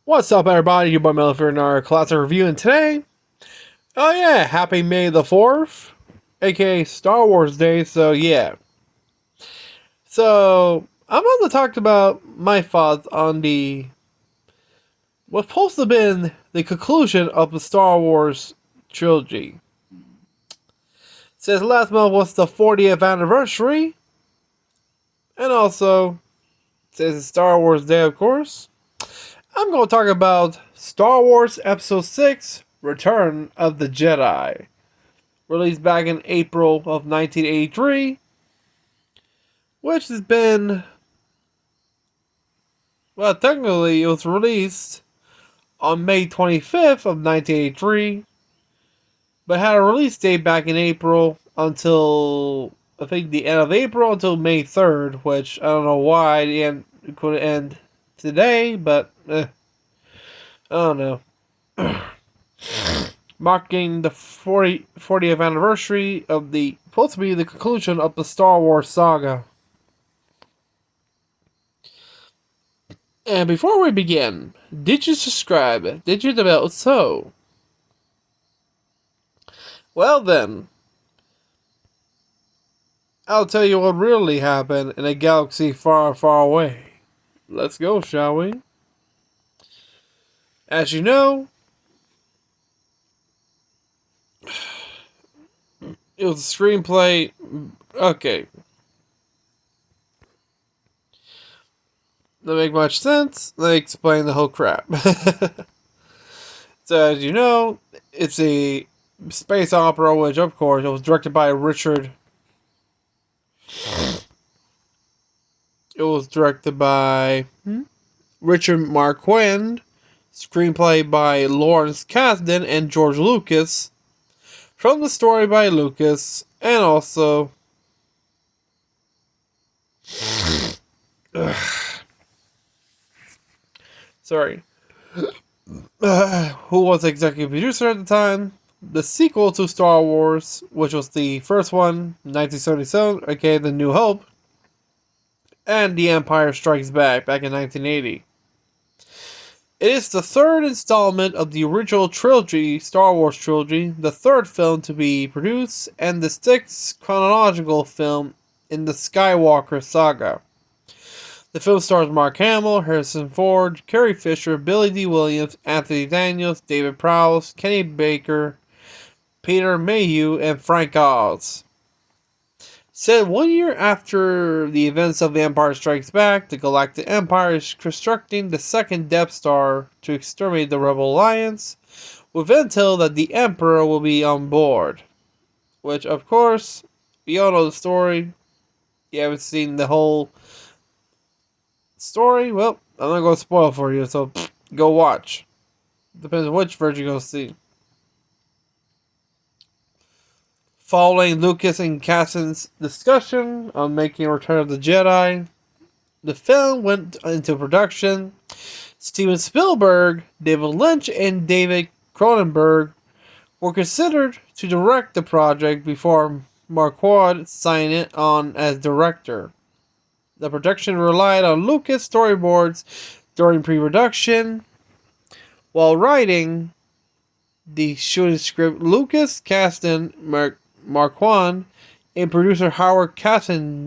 What's up, everybody? Your boy Mel for our classic review, and today, oh yeah, happy May the 4th, aka Star Wars Day. So I'm going to talk about my thoughts on what's supposed to have been the conclusion of the Star Wars trilogy. It says last month was the 40th anniversary, and also it says it's Star Wars Day, of course. I'm going to talk about Star Wars Episode 6, Return of the Jedi. Released back in April of 1983, which has been, well, technically it was released on May 25th of 1983, but had a release date back in April until, I think, the end of April until May 3rd, which I don't know why it couldn't end today, but I don't know. Marking the 40th anniversary of supposed to be the conclusion of the Star Wars saga. And before we begin, did you subscribe? Did you develop so? Well then, I'll tell you what really happened in a galaxy far, far away. Let's go, shall we? As you know, it was a screenplay. Okay. Doesn't make much sense. Let me explain the whole crap. So, as you know, it's a space opera, which, of course, it was directed by Richard. It was directed by Richard Marquand. Screenplay by Lawrence Kasdan and George Lucas. From the story by Lucas, and also sorry, who was executive producer at the time? The sequel to Star Wars, which was the first one, 1977, aka The New Hope, and The Empire Strikes back in 1980. It is the third installment of the original trilogy, Star Wars trilogy, the third film to be produced, and the sixth chronological film in the Skywalker saga. The film stars Mark Hamill, Harrison Ford, Carrie Fisher, Billy Dee Williams, Anthony Daniels, David Prowse, Kenny Baker, Peter Mayhew, and Frank Oz. Said 1 year after the events of The Empire Strikes Back, the Galactic Empire is constructing the second Death Star to exterminate the Rebel Alliance, with intel that the Emperor will be on board. Which, of course, we all know the story. You haven't seen the whole story? Well, I'm not going to spoil for you, so go watch. Depends on which version you go see. Following Lucas and Kasdan's discussion on making Return of the Jedi, the film went into production. Steven Spielberg, David Lynch, and David Cronenberg were considered to direct the project before Marquand signed it on as director. The production relied on Lucas storyboards during pre-production. While writing the shooting script, Lucas, Kasdan, Marquand, and producer Howard Kasdanjian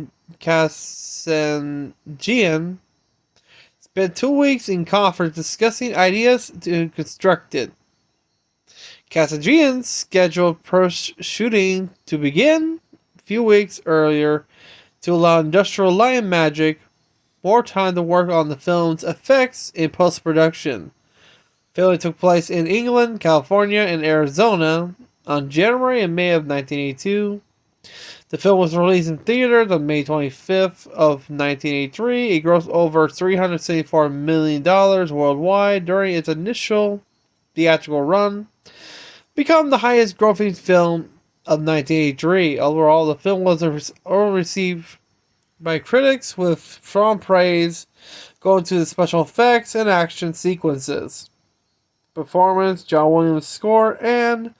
spent 2 weeks in conference discussing ideas to construct it. Kasdanjian scheduled shooting to begin a few weeks earlier to allow Industrial Light and Magic more time to work on the film's effects in post-production. Filming took place in England, California, and Arizona on January and May of 1982. The film was released in theaters on May 25th of 1983. It grossed over $374 million worldwide during its initial theatrical run, becoming the highest grossing film of 1983. Overall, the film was well received by critics, with strong praise going to the special effects and action sequences, performance, John Williams' score, and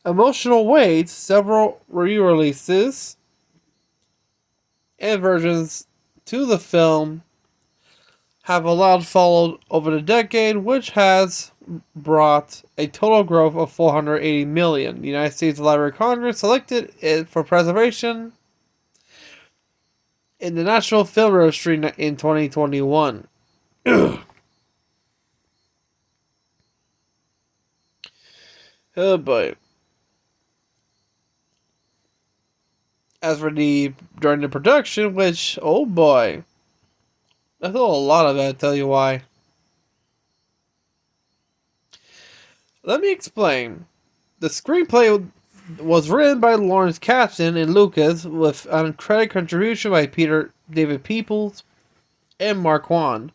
emotional weight. Several re-releases and versions to the film have allowed followed over the decade, which has brought a total growth of 480 million. The United States Library of Congress selected it for preservation in the National Film Registry in 2021. Oh boy. As for during the production, which, oh boy, I thought a lot of that, I'll tell you why. Let me explain. The screenplay was written by Lawrence Kasdan and Lucas, with an credit contribution by David Peoples and Marquand.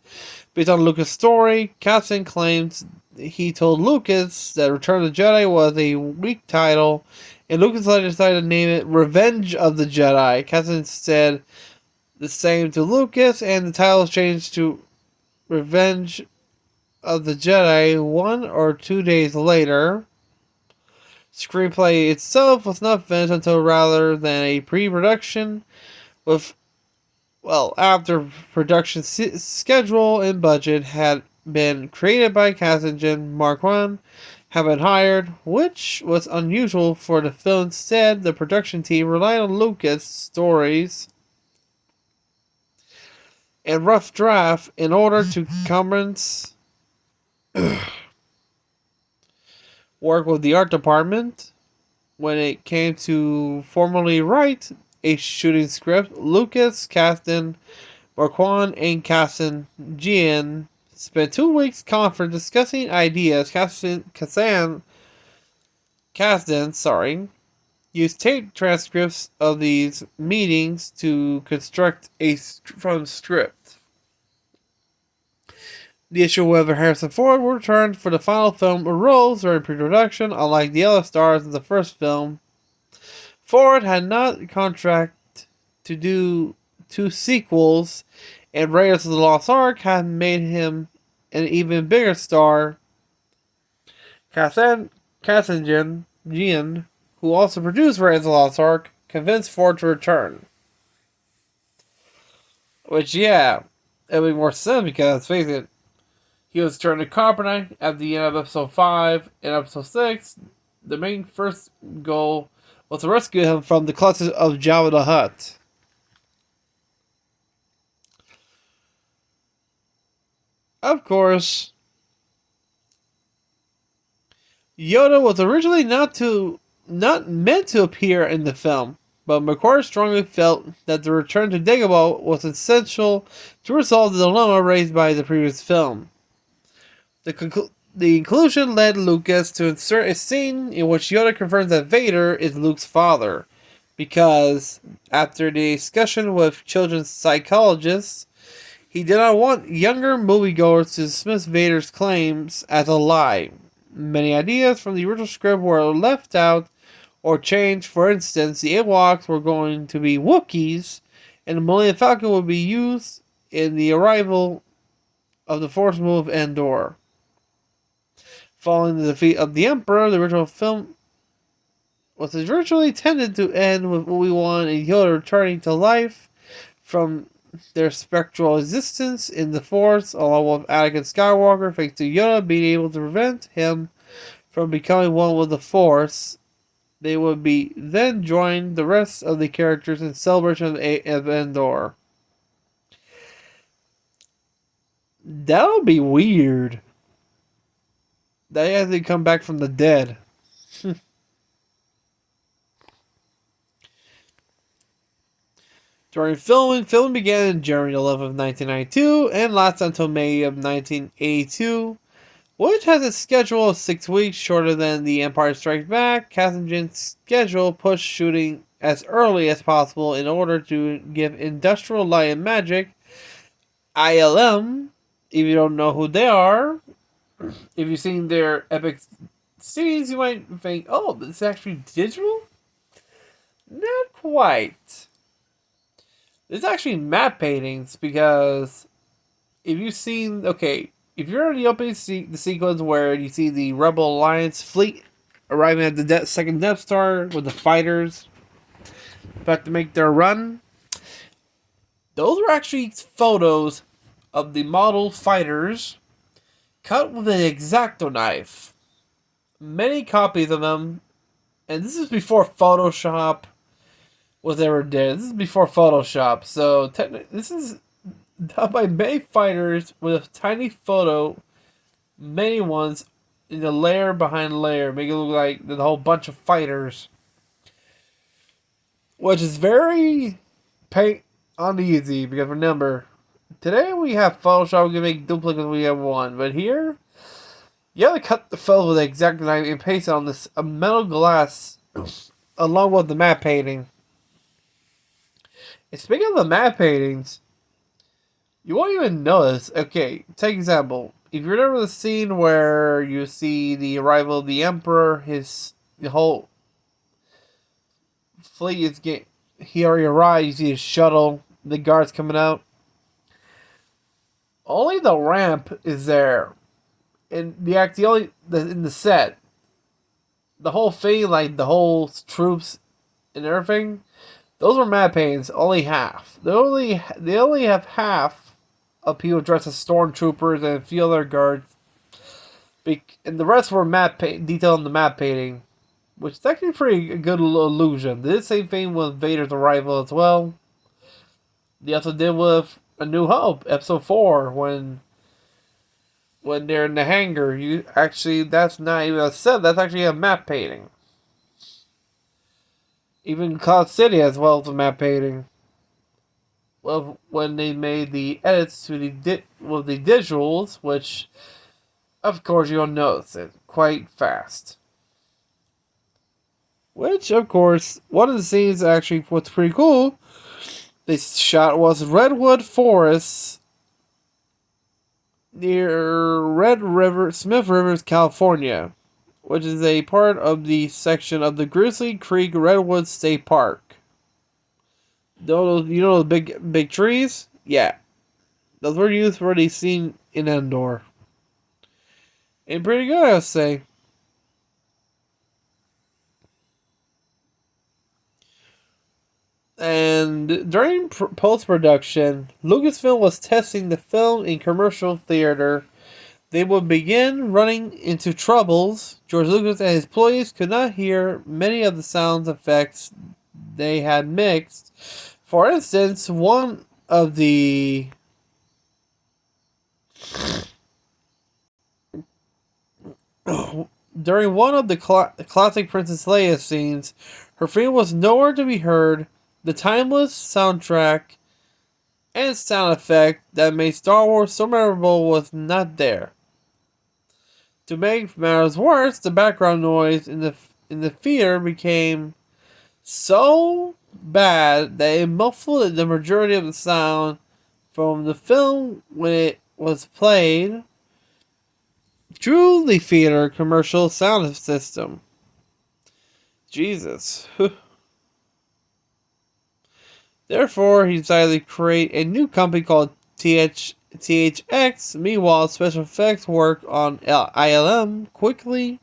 Based on Lucas' story, Kasdan claims he told Lucas that Return of the Jedi was a weak title, and Lucas later decided to name it Revenge of the Jedi. Kasdan said the same to Lucas, and the title was changed to Revenge of the Jedi 1 or 2 days later. Screenplay itself was not finished until rather than a pre-production with, well, after production schedule and budget had been created by Kasdan and Marquand have been hired, which was unusual for the film. Instead, the production team relied on Lucas' stories and rough draft in order to commence work with the art department. When it came to formally write a shooting script, Lucas, Kasdan, Marquand, and Kasdan spent 2 weeks conference discussing ideas. Kasdan used tape transcripts of these meetings to construct a script. The issue whether Harrison Ford would return for the final film arose during pre-production. Unlike the other stars of the first film, Ford had not contract to do 2 sequels, and Raiders of the Lost Ark had made him an even bigger star. Kasdan, who also produced Raiders of the Lost Ark, convinced Ford to return. Which, yeah, it would make more sense because, let's face it, he was turned to Carbonite at the end of episode 5 and episode 6. The main first goal was to rescue him from the clutches of Jabba the Hutt. Of course, Yoda was originally not meant to appear in the film, but McQuarrie strongly felt that the return to Dagobah was essential to resolve the dilemma raised by the previous film. The inclusion led Lucas to insert a scene in which Yoda confirms that Vader is Luke's father, because after the discussion with children's psychologists, he did not want younger moviegoers to dismiss Vader's claims as a lie. Many ideas from the original script were left out or changed. For instance, the Ewoks were going to be Wookiees, and the Millennium Falcon would be used in the arrival of the Force move Endor. Following the defeat of the Emperor, the original film was originally intended to end with Obi-Wan and Yoda returning to life from their spectral existence in the Force, along with Anakin Skywalker, thanks to Yoda being able to prevent him from becoming one with the Force. They would be then join the rest of the characters in celebration of Endor. That would be weird. They had to come back from the dead. During filming began on January 11th, 1992 and lasted until May of 1982, which has a schedule of 6 weeks shorter than The Empire Strikes Back. Kasdan's schedule pushed shooting as early as possible in order to give Industrial Light and Magic, ILM, if you don't know who they are, if you've seen their epic scenes, you might think, oh, this is actually digital? Not quite. It's actually matte paintings, because if you've seen, if you're in the opening the sequence where you see the Rebel Alliance fleet arriving at the second Death Star with the fighters about to make their run, those were actually photos of the model fighters cut with an X-Acto knife. Many copies of them, and this is before Photoshop was ever did. This is before Photoshop, so this is done by many fighters with a tiny photo, many ones in the layer behind layer, make it look like the whole bunch of fighters, which is very uneasy because remember, today we have Photoshop, we can make duplicates, we have one, but here you have to cut the photo with the exact knife and paste it on this a metal glass along with the matte painting. And speaking of the matte paintings, you won't even notice. Okay, take example. If you remember the scene where you see the arrival of the Emperor, the whole fleet is getting. He already arrived. You see his shuttle, the guards coming out. Only the ramp is there, and in the set. The whole thing, like the whole troops and everything, those were matte paintings. Only half. They only have half of people dressed as stormtroopers and a few other guards. And the rest were detailed in the matte painting, which is actually pretty good illusion. They did the same thing with Vader's arrival as well. They also did with A New Hope, Episode 4, when they're in the hangar. That's not even a set. That's actually a matte painting. Even Cloud City as well as a matte painting. Well, when they made the edits to the digitals, which, of course, you'll notice it quite fast. Which, of course, one of the scenes actually what's pretty cool. They shot was Redwood Forest near Smith Rivers, California, which is a part of the section of the Grizzly Creek Redwood State Park. The big trees? Yeah. Those were used for the scene in Endor. And pretty good, I would say. And during post-production, Lucasfilm was testing the film in commercial theater. They would begin running into troubles. George Lucas and his employees could not hear many of the sound effects they had mixed. For instance, during one of the classic Princess Leia scenes, her theme was nowhere to be heard. The timeless soundtrack and sound effect that made Star Wars so memorable was not there. To make matters worse, the background noise in the theater became so bad that it muffled the majority of the sound from the film when it was played through the theater commercial sound system. Jesus. Therefore, he decided to create a new company called THX. Meanwhile, special effects work on ILM quickly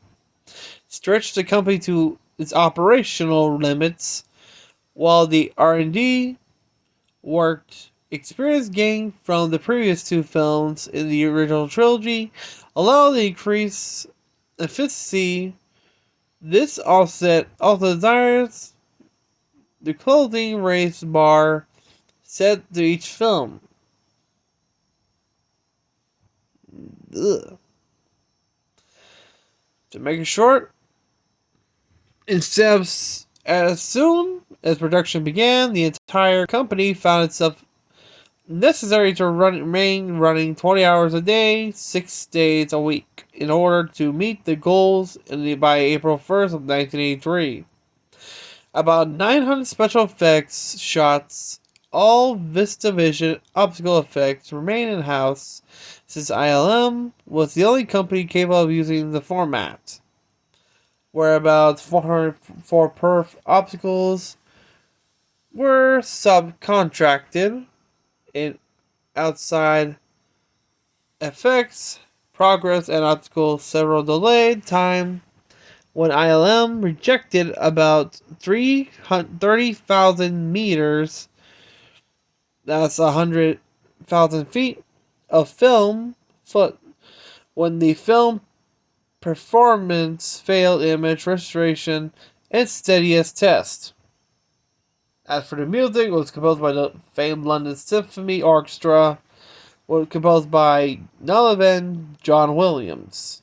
stretched the company to its operational limits, while the R&D experience gained from the previous two films in the original trilogy allowed the increased efficiency. This also desires the clothing race bar set to each film. Ugh. To make it short, as soon as production began, the entire company found itself necessary to remain running 20 hours a day, 6 days a week, in order to meet the goals by April 1st of 1983. About 900 special effects shots, all VistaVision optical effects, remain in-house, since ILM was the only company capable of using the format, where about 404 perf opticals were subcontracted in outside effects, progress, and optical several delayed time when ILM rejected about 30,000 meters, that's 100,000 feet, of film foot when the film performance failed image restoration and steadiest test. As for the music, it was composed by the famed London Symphony Orchestra, was composed by none other than John Williams.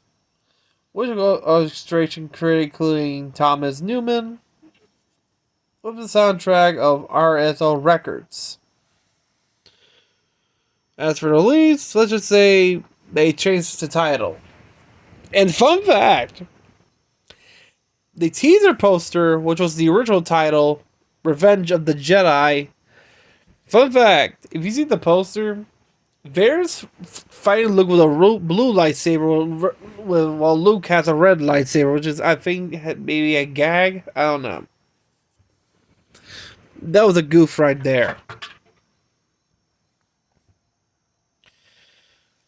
Musical orchestration created including Thomas Newman, with the soundtrack of RSO Records. As for the leads, let's just say they changed the title. And fun fact, the teaser poster, which was the original title, Revenge of the Jedi. Fun fact, if you see the poster, Vader's fighting Luke with a blue lightsaber, while Luke has a red lightsaber, which is, I think, maybe a gag. I don't know. That was a goof right there.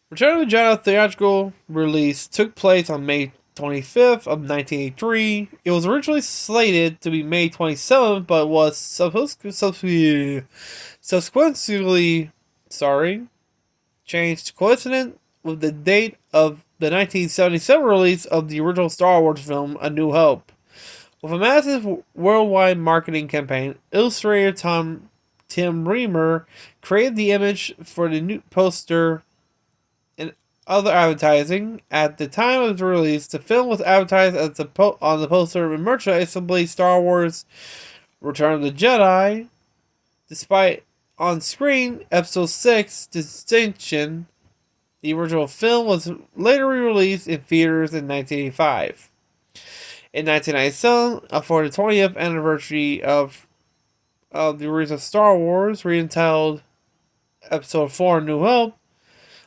Return of the Jedi theatrical release took place on May 25th of 1983. It was originally slated to be May 27th, but was subsequently changed coincident with the date of the 1977 release of the original Star Wars film, A New Hope. With a massive worldwide marketing campaign, illustrator Tim Reamer created the image for the new poster and other advertising. At the time of its release, the film was advertised as on the poster and merchandise simply Star Wars Return of the Jedi, despite on-screen Episode 6 distinction. The original film was later re-released in theaters in 1985. In 1997, for the 20th anniversary of the original Star Wars, re-entitled Episode 4 New Hope,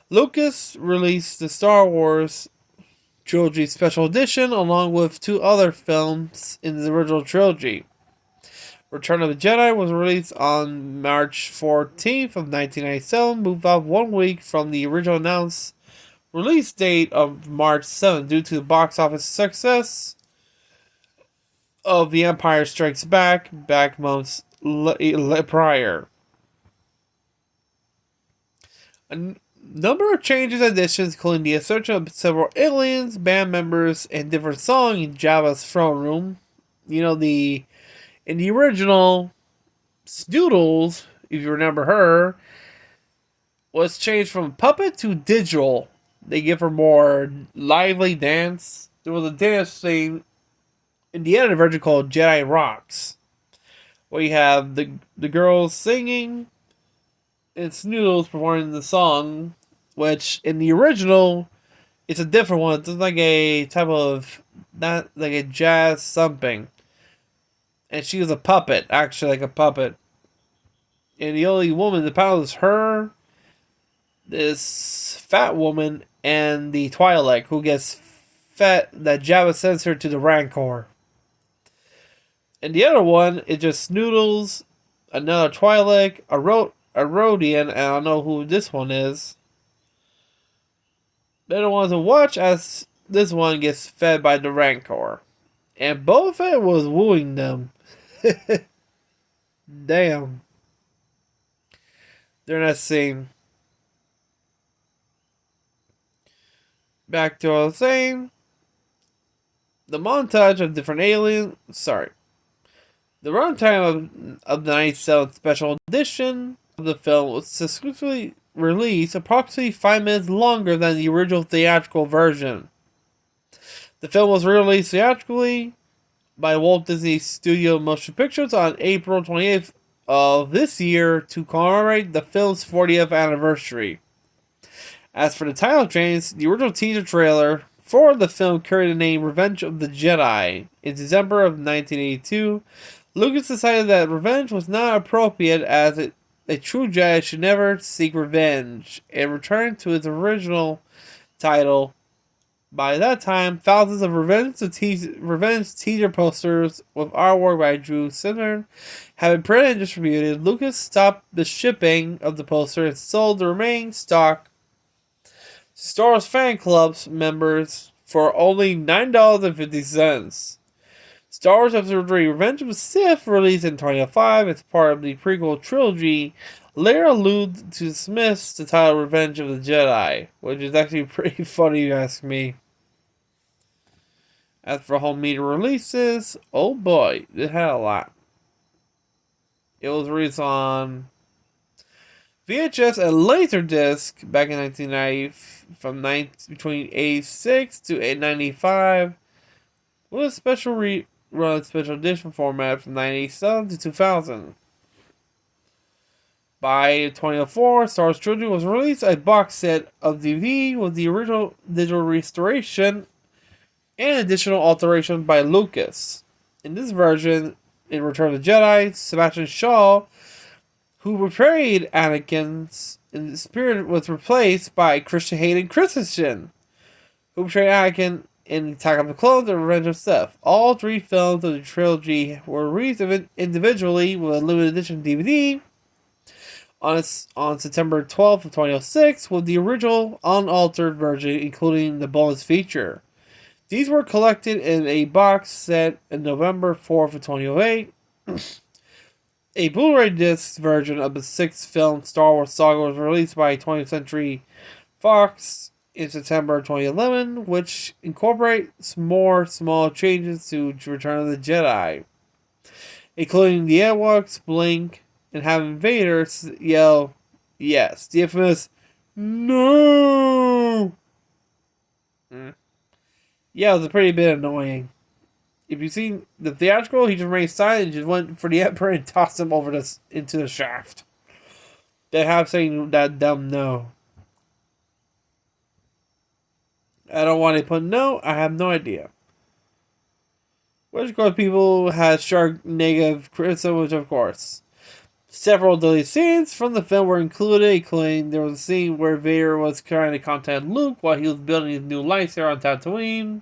Lucas released the Star Wars Trilogy Special Edition along with two other films in the original trilogy. Return of the Jedi was released on March 14th of 1997, moved up 1 week from the original announced release date of March 7th due to the box office success of The Empire Strikes Back months prior. A number of changes and additions, including the insertion of several aliens, band members, and different songs in Jabba's throne room. In the original, Snoodles, if you remember her, was changed from puppet to digital. They give her more lively dance. There was a dance thing in the edited version called Jedi Rocks, where you have the girls singing and Snoodles performing the song, which in the original it's a different one. It's like a type of, not like a jazz something, and she was a puppet, actually like a puppet. And the only woman, the panel is her, this fat woman, and the Twi'lek who gets fat that Jabba sends her to the Rancor. And the other one is just Snoodles, another Twi'lek, a Rodian, and I don't know who this one is. They're the ones to watch as this one gets fed by the Rancor. And Boba Fett was wooing them. Damn. During that scene. Back to what I was saying. The montage of different aliens. The runtime of the 97th special edition of the film was successfully released approximately 5 minutes longer than the original theatrical version. The film was released theatrically by Walt Disney Studio Motion Pictures on April 28th of this year to commemorate the film's 40th anniversary. As for the title change, the original teaser trailer for the film carried the name Revenge of the Jedi. In December of 1982, Lucas decided that revenge was not appropriate as a true Jedi should never seek revenge, and returned to its original title. By that time, thousands of revenge teaser posters with artwork by Drew Sinnern had been printed and distributed. Lucas stopped the shipping of the poster and sold the remaining stock to Star Wars fan clubs members for only $9.50. Star Wars Episode 3 Revenge of the Sith, released in 2005 as part of the prequel trilogy, later allude to dismiss the title Revenge of the Jedi, which is actually pretty funny if you ask me. As for home media releases, oh boy, it had a lot. It was released on VHS and Laserdisc back in 1990, between 86 to 895, with a special rerun special edition format from 1987 to 2000. By 2004, Star Wars Trilogy was released a box set of DVD with the original digital restoration and additional alteration by Lucas. In this version, in Return of the Jedi, Sebastian Shaw, who portrayed Anakin in the Spirit, was replaced by Christian Hayden Christensen, who portrayed Anakin in Attack of the Clones and Revenge of Sith. All three films of the trilogy were released individually with a limited edition DVD on September 12th of 2006 with the original unaltered version, including the bonus feature. These were collected in a box set on November 4th of 2008. A Blu-ray disc version of the sixth film Star Wars saga was released by 20th Century Fox in September 2011, which incorporates more small changes to Return of the Jedi, including the Ewoks blink and having Vader yell, yes, the infamous, no! Yeah, it was a pretty bit annoying. If you've seen the theatrical, he just remained silent and just went for the Emperor and tossed him over into the shaft. They have saying that dumb no. I don't want to put no, I have no idea. Which, of course, people had sharp negative criticism, which, of course. Several deleted scenes from the film were included, including there was a scene where Vader was trying to contact Luke while he was building his new lightsaber on Tatooine.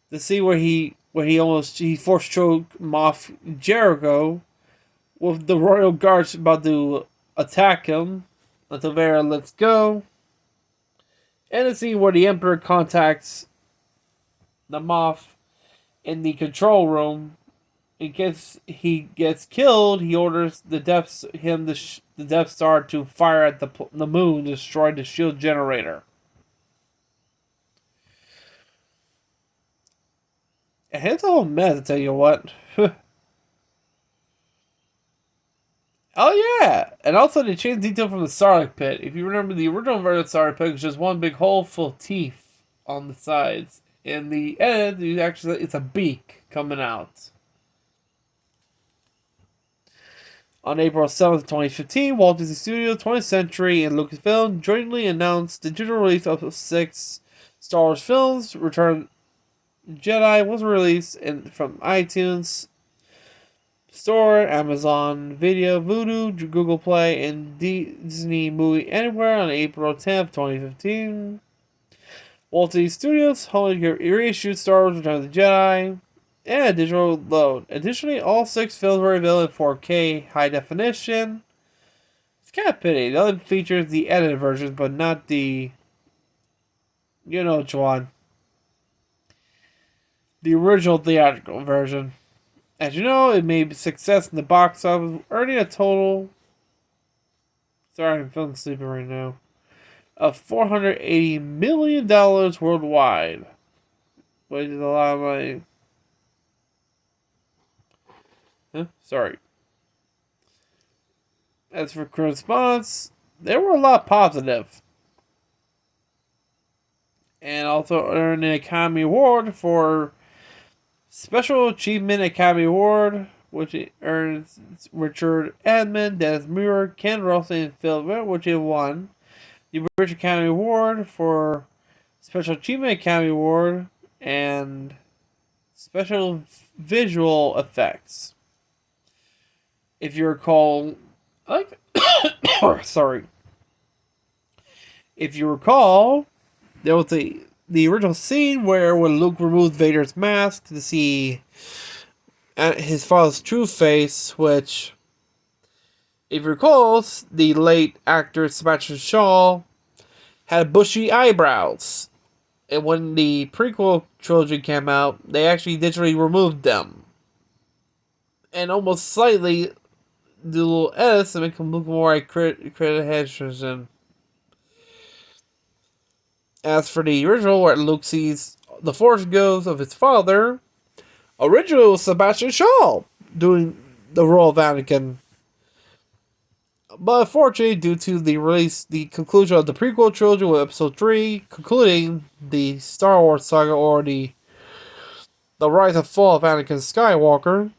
The scene where he force choked Moff Jericho with the royal guards about to attack him until Vader lets go. And the scene where the Emperor contacts the Moff in the control room. In case he gets killed, he orders the Death Star to fire at the moon to destroy the shield generator. And it's a whole mess, I tell you what. Oh yeah! And also they changed detail from the Sarlacc pit. If you remember, the original version of the Sarlacc pit was just one big hole full of teeth on the sides. In the edit, it's a beak coming out. On April 7th, 2015, Walt Disney Studios, 20th Century, and Lucasfilm jointly announced the digital release of 6 Star Wars films. Return Jedi was released from iTunes Store, Amazon Video, Vudu, Google Play, and Disney Movie Anywhere on April 10th, 2015. Walt Disney Studios reissued Star Wars Return of the Jedi and a digital load. Additionally, all 6 films were available in 4K high definition. It's kind of pity. The other features the edited versions, but not the, you know which one. The original theatrical version. As you know, it made success in the box office, earning a total. Sorry, I'm feeling sleepy right now. Of $480 million worldwide. Which is a lot of money. Sorry. As for response, they were a lot positive. And also earned an Academy Award for Special Achievement Academy Award, which it earns Richard Edmond, Dennis Muir, Ken Russell, and Phil Witt, which it won. The British Academy Award for Special Achievement Academy Award and Special Visual Effects. If you recall, sorry. If you recall, there was the original scene where when Luke removes Vader's mask to see his father's true face, which, if you recall, the late actor Sebastian Shaw had bushy eyebrows. And when the prequel trilogy came out, they actually digitally removed them. And almost slightly do little edits to make him look more like Crit Henderson. As for the original, where Luke sees the Force ghost of his father, original was Sebastian Shaw doing the role of Anakin. But unfortunately, due to the conclusion of the prequel trilogy with Episode 3, concluding the Star Wars saga, or the rise and fall of Anakin Skywalker.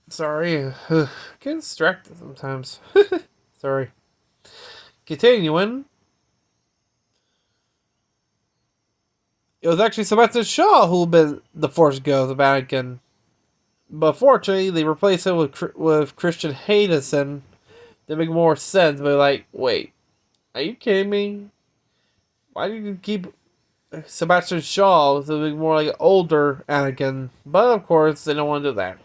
Sorry, get distracted sometimes. Sorry. Continuing, it was actually Sebastian Shaw who been the Force ghost of Anakin. But fortunately, they replaced him with Christian Haydenson to make more sense. But like, wait, are you kidding me? Why did you keep Sebastian Shaw to make more like an older Anakin? But of course, they don't want to do that.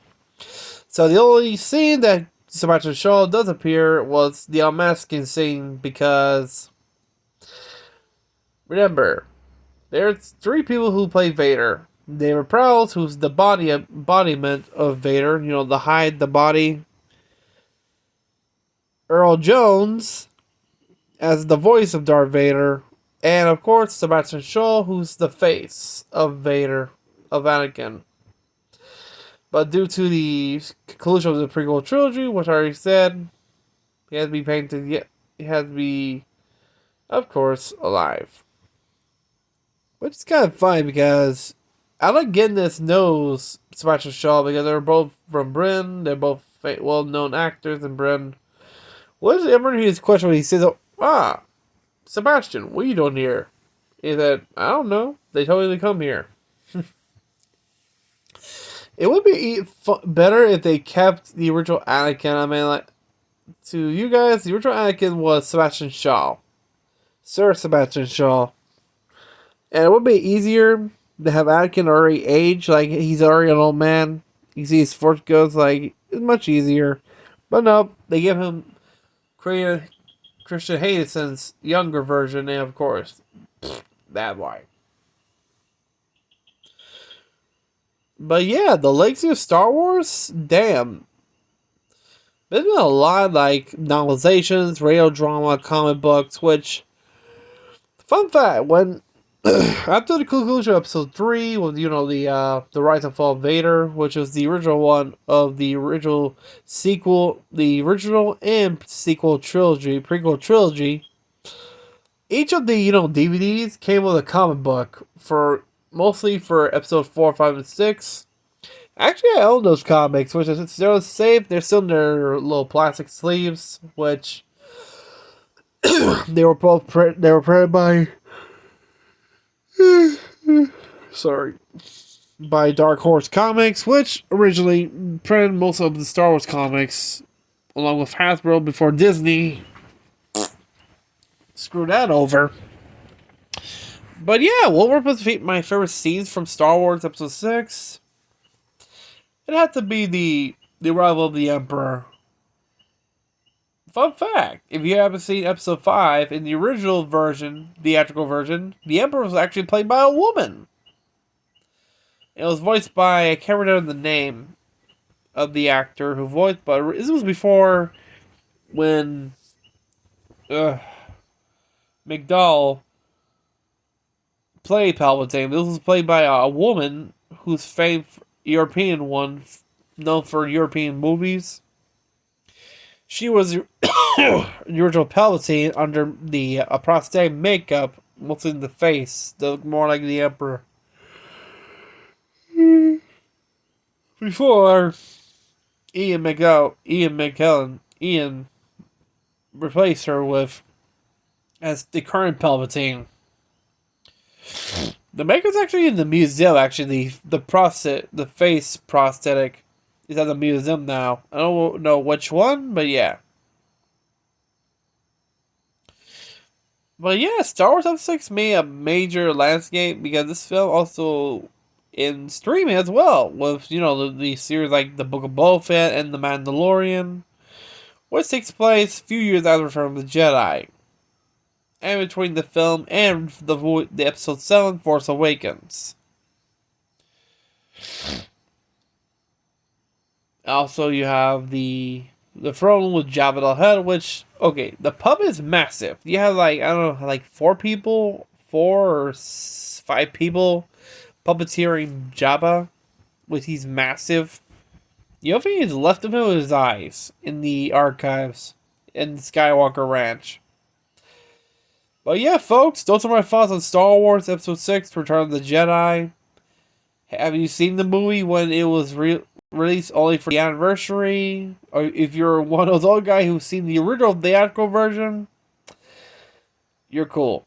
So the only scene that Sebastian Shaw does appear was the unmasking scene, because remember, there's three people who play Vader. David Prowse, who's the embodiment of Vader, the hide, the body. Earl Jones as the voice of Darth Vader. And of course, Sebastian Shaw, who's the face of Vader, of Anakin. But due to the conclusion of the prequel trilogy, which I already said, he has to be painted, he has to be, of course, alive. Which is kind of funny, because Alec Guinness knows Sebastian Shaw because they're both from Britain. They're both well-known actors in Britain. What is his question when he says, Sebastian, what are you doing here? He said, I don't know. They told me to come here. It would be better if they kept the original Anakin. I mean, like, to you guys, the original Anakin was Sebastian Shaw. Sir Sebastian Shaw. And it would be easier to have Anakin already aged, like he's already an old man. You see his Force ghost, like, it's much easier. But no, they give him Christian Hayden's younger version, and of course, that why. But yeah, the legacy of Star Wars, damn. There's been a lot of, like, novelizations, radio drama, comic books, which, fun fact, when after the conclusion of Episode 3, with, the Rise and Fall of Vader, which was the original one of the original sequel, the original and sequel trilogy, prequel trilogy, each of the, DVDs came with a comic book mostly for Episode 4, 5, and 6. Actually, I own those comics, which is they're safe. They're still in their little plastic sleeves, which they were printed by by Dark Horse Comics, which originally printed most of the Star Wars comics, along with Hasbro, before Disney screwed that over. But yeah, what were my favorite scenes from Star Wars Episode 6? It had to be the arrival of the Emperor. Fun fact, if you haven't seen Episode 5, in the original version, theatrical version, the Emperor was actually played by a woman. It was voiced by, I can't remember the name of the actor who voiced, but this was before when McDowell played Palpatine. This was played by a woman who's famed European one, known for European movies. She was the original Palpatine under the prosthetic makeup, mostly in the face, that looked more like the Emperor. Before Ian McKellen replaced her as the current Palpatine. The makeup's actually in the museum. Actually, the face prosthetic is at the museum now. I don't know which one, but yeah. But yeah, Star Wars Episode 6 made a major landscape, because this film also in streaming as well, with the series like The Book of Boba Fett and The Mandalorian, which takes place a few years after Return of the Jedi, and between the film and the Episode 7, Force Awakens. Also, you have the throne with Jabba the Hutt, which, okay, the pub is massive. You have like, I don't know, like 5 people puppeteering Jabba, which he's massive. The only thing is left of him is his eyes in the archives in Skywalker Ranch. But yeah, folks, those are my thoughts on Star Wars Episode 6, Return of the Jedi. Have you seen the movie when it was released only for the anniversary? Or if you're one of those old guys who's seen the original theatrical version, you're cool.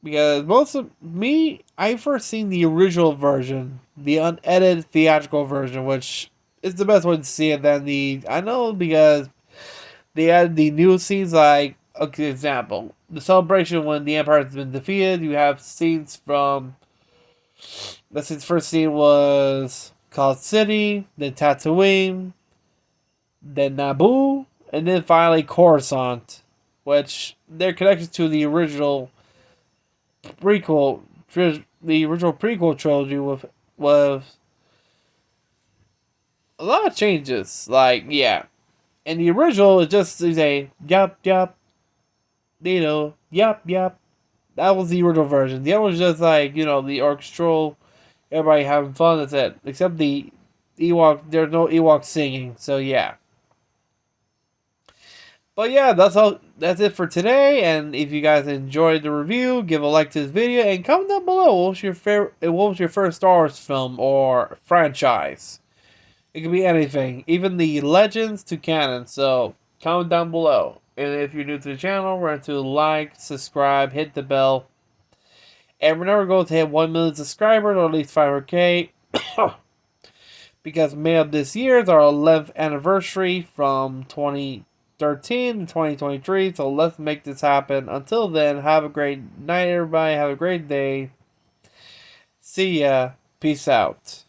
Because most of me, I first seen the original version, the unedited theatrical version, which is the best way to see it than the... I know because they added the new scenes like, okay, example, the celebration when the Empire has been defeated, you have scenes from... Let's see, the first scene was Cloud City, then Tatooine, then Naboo, and then finally Coruscant, which they're connected to the original prequel, the original prequel trilogy with a lot of changes. Like, yeah, and the original is just a yup yup, yup yup. That was the original version. The other was just like, the orchestral, everybody having fun. That's it. Except the Ewok, there's no Ewok singing. So yeah. But yeah, that's all. That's it for today. And if you guys enjoyed the review, give a like to this video and comment down below. What was your favorite? What was your first Star Wars film or franchise? It could be anything, even the Legends to canon. So comment down below. And if you're new to the channel, remember to like, subscribe, hit the bell. And we're never going to hit 1 million subscribers or at least 500K. Because May of this year is our 11th anniversary from 2013 to 2023. So let's make this happen. Until then, have a great night, everybody. Have a great day. See ya. Peace out.